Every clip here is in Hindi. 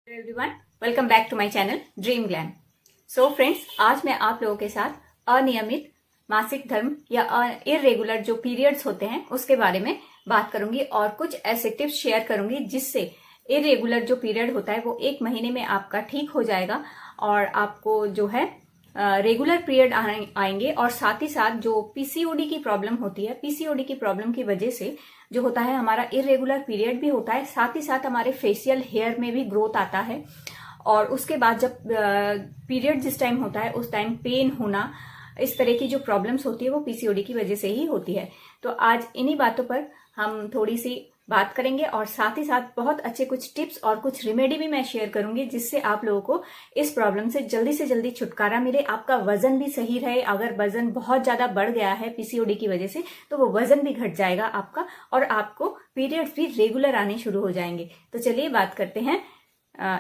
Everyone, welcome back to my channel Dream Glam. So friends, आज मैं आप लोगों के साथ अनियमित मासिक धर्म या इरेगुलर जो पीरियड्स होते हैं उसके बारे में बात करूंगी और कुछ ऐसे टिप्स शेयर करूंगी जिससे इरेगुलर जो पीरियड होता है वो 1 महीने में आपका ठीक हो जाएगा और आपको जो है रेगुलर पीरियड आएंगे। और साथ ही साथ जो पीसीओडी की प्रॉब्लम होती है, पीसीओडी की प्रॉब्लम की वजह से जो होता है हमारा इरेगुलर पीरियड भी होता है, साथ ही साथ हमारे फेशियल हेयर में भी ग्रोथ आता है। और उसके बाद जब पीरियड जिस टाइम होता है उस टाइम पेन होना, इस तरह की जो प्रॉब्लम्स होती है वो पीसीओडी की वजह से ही होती है। तो आज इन्हीं बातों पर हम थोड़ी सी बात करेंगे और साथ ही साथ बहुत अच्छे कुछ टिप्स और कुछ रेमेडी भी मैं शेयर करूंगी जिससे आप लोगों को इस प्रॉब्लम से जल्दी छुटकारा मिले, आपका वजन भी सही रहे। अगर वजन बहुत ज्यादा बढ़ गया है पीसीओडी की वजह से तो वो वजन भी घट जाएगा आपका और आपको पीरियड्स भी रेगुलर आने शुरू हो जाएंगे। तो चलिए बात करते हैं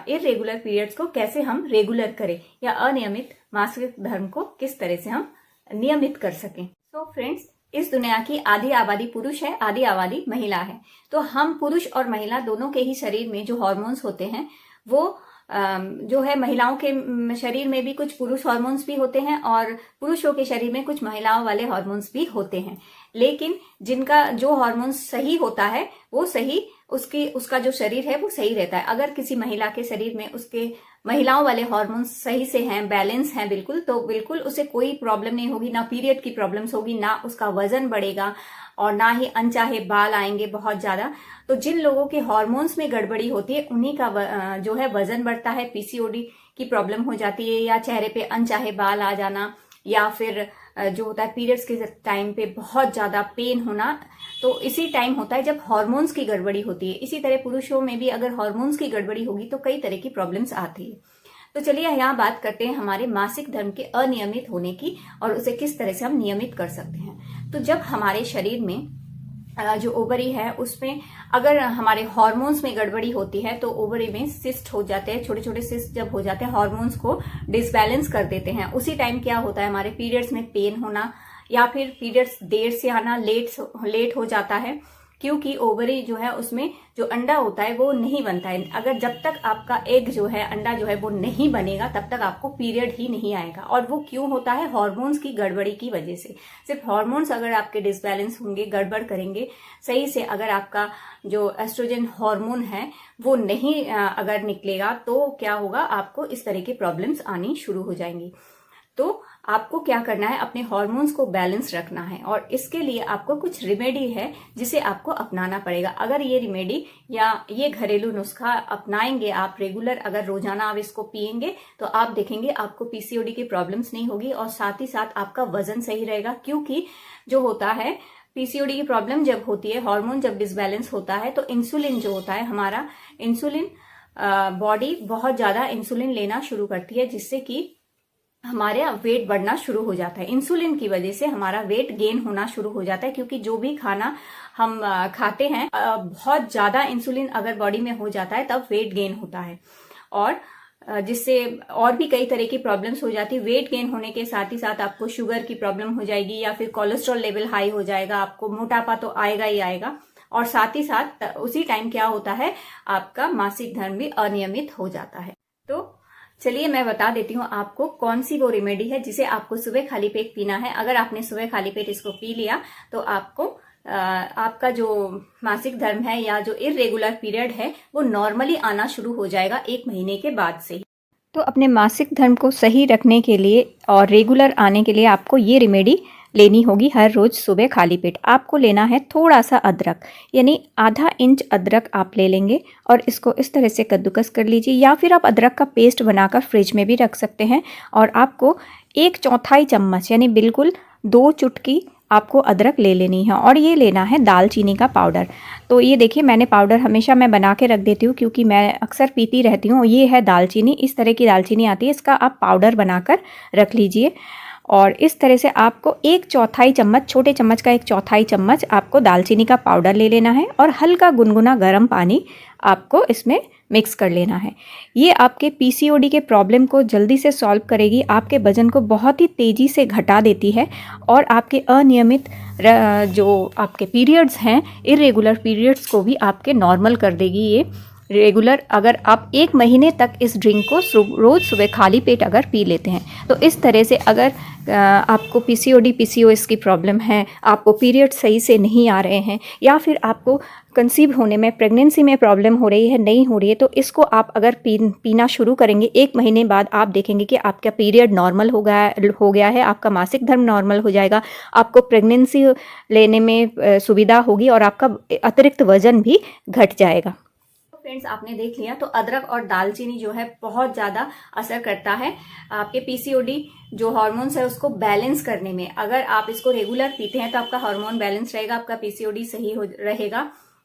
इरेगुलर पीरियड्स को कैसे हम रेगुलर करें या अनियमित मासिक धर्म को किस तरह से हम नियमित कर सकें। तो फ्रेंड्स, इस दुनिया की आधी आबादी पुरुष है, आधी आबादी महिला है। तो हम पुरुष और महिला दोनों के ही शरीर में जो हार्मोन्स होते हैं वो जो है, महिलाओं के शरीर में भी कुछ पुरुष हार्मोन्स भी होते हैं और पुरुषों के शरीर में कुछ महिलाओं वाले हार्मोन्स भी होते हैं। लेकिन जिनका जो हार्मोन्स सही होता है वो सही उसका जो शरीर है वो सही रहता है। अगर किसी महिला के शरीर में उसके महिलाओं वाले हार्मोन्स सही से हैं, बैलेंस हैं बिल्कुल, तो बिल्कुल उसे कोई प्रॉब्लम नहीं होगी, ना पीरियड की प्रॉब्लम्स होगी, ना उसका वजन बढ़ेगा और ना ही अनचाहे बाल आएंगे बहुत ज्यादा। तो जिन लोगों के हार्मोन्स में गड़बड़ी होती है उन्हीं का जो है वजन बढ़ता है, पीसीओडी की प्रॉब्लम हो जाती है या चेहरे पे अनचाहे बाल आ जाना या फिर जो होता है पीरियड्स के टाइम पे बहुत ज्यादा पेन होना, तो इसी टाइम होता है जब हार्मोन्स की गड़बड़ी होती है। इसी तरह पुरुषों में भी अगर हार्मोन्स की गड़बड़ी होगी तो कई तरह की प्रॉब्लम्स आती है। तो चलिए यहाँ बात करते हैं हमारे मासिक धर्म के अनियमित होने की और उसे किस तरह से हम नियमित कर सकते हैं। तो जब हमारे शरीर में जो ओवरी है उसमें अगर हमारे हार्मोन्स में गड़बड़ी होती है तो ओवरी में सिस्ट हो जाते हैं, छोटे छोटे सिस्ट जब हो जाते हैं हार्मोन्स को डिसबैलेंस कर देते हैं। उसी टाइम क्या होता है, हमारे पीरियड्स में पेन होना या फिर पीरियड्स देर से आना, लेट हो जाता है, क्योंकि ओवरी जो है उसमें जो अंडा होता है वो नहीं बनता है। अगर जब तक आपका एग जो है, अंडा जो है वो नहीं बनेगा तब तक आपको पीरियड ही नहीं आएगा। और वो क्यों होता है? हार्मोन्स की गड़बड़ी की वजह से। सिर्फ हार्मोन्स अगर आपके डिसबैलेंस होंगे, गड़बड़ करेंगे सही से, अगर आपका जो एस्ट्रोजन हार्मोन है वो नहीं अगर निकलेगा तो क्या होगा, आपको इस तरह की प्रॉब्लम्स आनी शुरू हो जाएंगी। तो आपको क्या करना है, अपने हार्मोन्स को बैलेंस रखना है और इसके लिए आपको कुछ रिमेडी है जिसे आपको अपनाना पड़ेगा। अगर ये रिमेडी या ये घरेलू नुस्खा अपनाएंगे आप रेगुलर, अगर रोजाना आप इसको पिएंगे तो आप देखेंगे आपको पीसीओडी की प्रॉब्लम्स नहीं होगी और साथ ही साथ आपका वजन सही रहेगा। क्योंकि जो होता है पीसीओडी की प्रॉब्लम जब होती है, हार्मोन जब डिसबैलेंस होता है तो इंसुलिन जो होता है हमारा, इंसुलिन बॉडी बहुत ज्यादा इंसुलिन लेना शुरू करती है जिससे कि हमारे वेट बढ़ना शुरू हो जाता है। इंसुलिन की वजह से हमारा वेट गेन होना शुरू हो जाता है क्योंकि जो भी खाना हम खाते हैं बहुत ज्यादा इंसुलिन अगर बॉडी में हो जाता है तब वेट गेन होता है और जिससे और भी कई तरह की प्रॉब्लम्स हो जाती है। वेट गेन होने के साथ ही साथ आपको शुगर की प्रॉब्लम हो जाएगी या फिर कोलेस्ट्रॉल लेवल हाई हो जाएगा, आपको मोटापा तो आएगा ही आएगा। और साथ ही साथ उसी टाइम क्या होता है, आपका मासिक धर्म भी अनियमित हो जाता है। तो चलिए मैं बता देती हूँ आपको कौन सी वो रेमेडी है जिसे आपको सुबह खाली पेट पीना है। अगर आपने सुबह खाली पेट इसको पी लिया तो आपको आपका जो मासिक धर्म है या जो इरेगुलर पीरियड है वो नॉर्मली आना शुरू हो जाएगा 1 महीने के बाद से। तो अपने मासिक धर्म को सही रखने के लिए और रेगुलर आने के लिए आपको ये रेमेडी लेनी होगी हर रोज सुबह खाली पेट। आपको लेना है थोड़ा सा अदरक, यानी आधा इंच अदरक आप ले लेंगे और इसको इस तरह से कद्दूकस कर लीजिए या फिर आप अदरक का पेस्ट बनाकर फ्रिज में भी रख सकते हैं। और आपको 1/4 चम्मच यानी बिल्कुल 2 चुटकी आपको अदरक ले लेनी है और ये लेना है दालचीनी का पाउडर। तो ये देखिए, मैंने पाउडर हमेशा मैं बना के रख देती हूँ क्योंकि मैं अक्सर पीती रहती हूँ। ये है दालचीनी, इस तरह की दालचीनी आती है, इसका आप पाउडर बनाकर रख लीजिए। और इस तरह से आपको 1/4 चम्मच, छोटे चम्मच का 1/4 चम्मच आपको दालचीनी का पाउडर ले लेना है और हल्का गुनगुना गर्म पानी आपको इसमें मिक्स कर लेना है। ये आपके पीसीओडी के प्रॉब्लम को जल्दी से सॉल्व करेगी, आपके वजन को बहुत ही तेज़ी से घटा देती है और आपके अनियमित जो आपके पीरियड्स हैं, इरेगुलर पीरियड्स को भी आपके नॉर्मल कर देगी ये रेगुलर अगर आप 1 महीने तक इस ड्रिंक को रोज़ सुबह खाली पेट अगर पी लेते हैं, तो इस तरह से अगर आपको पीसीओडी पीसीओएस की प्रॉब्लम है, आपको पीरियड सही से नहीं आ रहे हैं, या फिर आपको कंसीव होने में, प्रेगनेंसी में प्रॉब्लम हो रही है, नहीं हो रही है, तो इसको आप अगर पीना शुरू करेंगे 1 महीने बाद आप देखेंगे कि आपका पीरियड नॉर्मल हो गया है, आपका मासिक धर्म नॉर्मल हो जाएगा, आपको प्रेगनेंसी लेने में सुविधा होगी और आपका अतिरिक्त वजन भी घट जाएगा। फ्रेंड्स, आपने देख लिया, तो अदरक और दालचीनी जो है बहुत ज़्यादा असर करता है आपके पीसीओडी जो हार्मोन्स है उसको बैलेंस करने में। अगर आप इसको रेगुलर पीते हैं तो आपका हार्मोन बैलेंस रहेगा, आपका पीसीओडी सही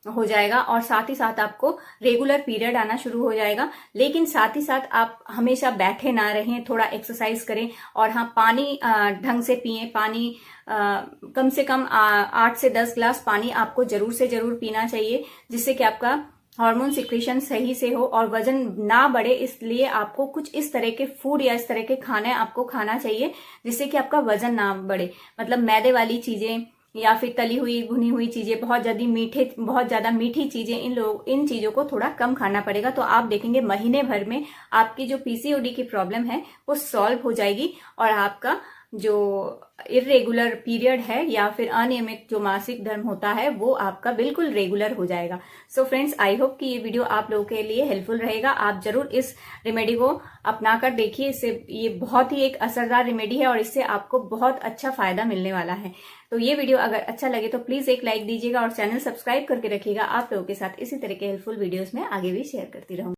हो जाएगा और साथ ही साथ आपको रेगुलर पीरियड आना शुरू हो जाएगा। लेकिन साथ ही साथ आप हमेशा बैठे ना रहें, थोड़ा एक्सरसाइज करें और हाँ, पानी ढंग से पिएं। पानी कम से कम 8 से 10 गिलास पानी आपको जरूर से जरूर पीना चाहिए, जिससे कि आपका हार्मोन सिक्रेशन सही से हो और वजन ना बढ़े। इसलिए आपको कुछ इस तरह के फूड या इस तरह के खाने आपको खाना चाहिए जिससे कि आपका वजन ना बढ़े। मतलब मैदे वाली चीजें या फिर तली हुई भुनी हुई चीजें, बहुत ज्यादा मीठी चीजें, इन चीजों को थोड़ा कम खाना पड़ेगा। तो आप देखेंगे महीने भर में आपकी जो पीसीओडी की प्रॉब्लम है वो सॉल्व हो जाएगी और आपका जो इरेगुलर पीरियड है या फिर अनियमित जो मासिक धर्म होता है वो आपका बिल्कुल रेगुलर हो जाएगा। सो फ्रेंड्स, आई होप कि ये वीडियो आप लोगों के लिए हेल्पफुल रहेगा। आप जरूर इस रेमेडी को अपना कर देखिए। इससे ये बहुत ही एक असरदार रेमेडी है और इससे आपको बहुत अच्छा फायदा मिलने वाला है। तो ये वीडियो अगर अच्छा लगे तो प्लीज एक लाइक दीजिएगा और चैनल सब्सक्राइब करके रखिएगा। आप लोगों के साथ इसी तरह के हेल्पफुल वीडियोस में आगे भी शेयर करती रहूंगी।